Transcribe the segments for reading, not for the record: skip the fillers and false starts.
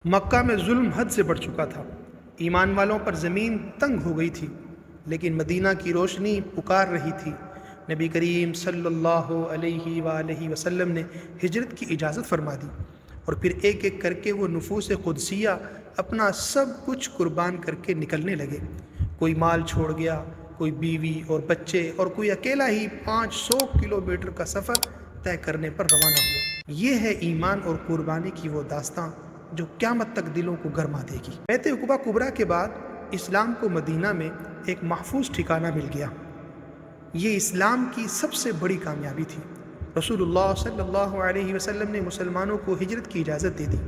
مکہ میں ظلم حد سے بڑھ چکا تھا، ایمان والوں پر زمین تنگ ہو گئی تھی، لیکن مدینہ کی روشنی پکار رہی تھی۔ نبی کریم صلی اللہ علیہ وآلہ وسلم نے ہجرت کی اجازت فرما دی، اور پھر ایک ایک کر کے وہ نفوس قدسیہ اپنا سب کچھ قربان کر کے نکلنے لگے۔ کوئی مال چھوڑ گیا، کوئی بیوی اور بچے، اور کوئی اکیلا ہی 500 کلومیٹر کا سفر طے کرنے پر روانہ ہوا۔ یہ ہے ایمان اور قربانی کی وہ داستاں جو قیامت تک دلوں کو گرما دے گی۔ بیت عقبہ کبریٰ کے بعد اسلام کو مدینہ میں ایک محفوظ ٹھکانہ مل گیا۔ یہ اسلام کی سب سے بڑی کامیابی تھی۔ رسول اللہ صلی اللہ علیہ وسلم نے مسلمانوں کو ہجرت کی اجازت دے دی،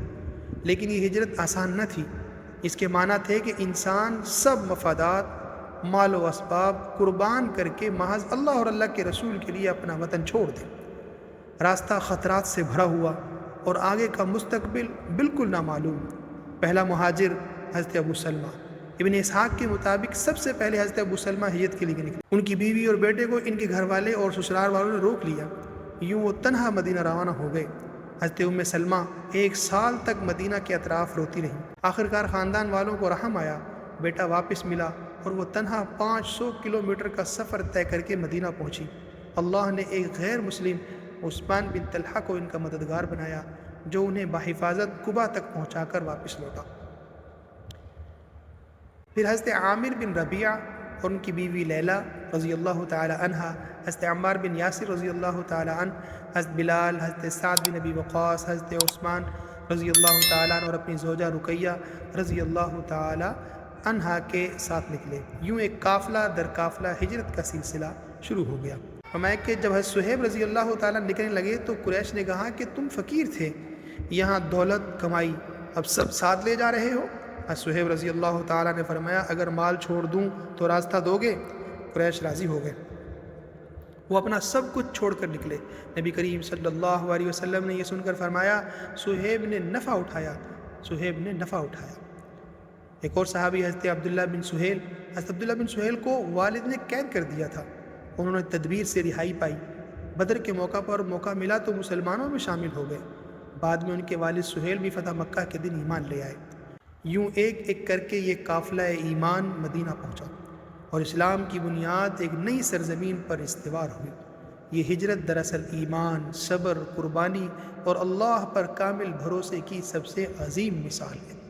لیکن یہ ہجرت آسان نہ تھی۔ اس کے معنی تھے کہ انسان سب مفادات، مال و اسباب قربان کر کے محض اللہ اور اللہ کے رسول کے لیے اپنا وطن چھوڑ دے۔ راستہ خطرات سے بھرا ہوا اور آگے کا مستقبل بالکل نامعلوم۔ پہلا مہاجر حضرت ابو سلمہ۔ ابن اسحاق کے مطابق سب سے پہلے حضرت ابو سلمہ ہجرت کے لیے نکلے۔ ان کی بیوی اور بیٹے کو ان کے گھر والے اور سسرال والوں نے روک لیا، یوں وہ تنہا مدینہ روانہ ہو گئے۔ حضرت ام سلمہ 1 سال تک مدینہ کے اطراف روتی رہیں۔ آخرکار خاندان والوں کو رحم آیا، بیٹا واپس ملا، اور وہ تنہا 500 کلومیٹر کا سفر طے کر کے مدینہ پہنچی۔ اللہ نے ایک غیر مسلم عثمان بن طلحہ کو ان کا مددگار بنایا، جو انہیں بحفاظت قباء تک پہنچا کر واپس لوٹا۔ پھر حضرت عامر بن ربیعہ اور ان کی بیوی لیلہ رضی اللہ تعالی عنہ، حضرت عمار بن یاسر رضی اللہ تعالی عنہ، حضرت بلال، حضرت سعد بن ابی وقاص، حضرت عثمان رضی اللہ تعالی عنہ اور اپنی زوجہ رقیہ رضی اللہ تعالی عنہ کے ساتھ نکلے۔ یوں ایک قافلہ در قافلہ ہجرت کا سلسلہ شروع ہو گیا۔ فرمایا کہ جب حضرت صہیب رضی اللہ تعالیٰ نکلنے لگے تو قریش نے کہا کہ تم فقیر تھے، یہاں دولت کمائی، اب سب ساتھ لے جا رہے ہو؟ حضرت صہیب رضی اللہ تعالیٰ نے فرمایا اگر مال چھوڑ دوں تو راستہ دو گے؟ قریش راضی ہو گئے، وہ اپنا سب کچھ چھوڑ کر نکلے۔ نبی کریم صلی اللہ علیہ وسلم نے یہ سن کر فرمایا صہیب نے نفع اٹھایا، صہیب نے نفع اٹھایا۔ ایک اور صحابی حضرت عبداللہ بن سہیل، حضرت عبداللہ بن سہیل کو والد نے قید کر دیا تھا، انہوں نے تدبیر سے رہائی پائی۔ بدر کے موقع ملا تو مسلمانوں میں شامل ہو گئے۔ بعد میں ان کے والد سہیل بھی فتح مکہ کے دن ایمان لے آئے۔ یوں ایک ایک کر کے یہ قافلہ ایمان مدینہ پہنچا، اور اسلام کی بنیاد ایک نئی سرزمین پر استوار ہوئی۔ یہ ہجرت دراصل ایمان، صبر، قربانی اور اللہ پر کامل بھروسے کی سب سے عظیم مثال ہے۔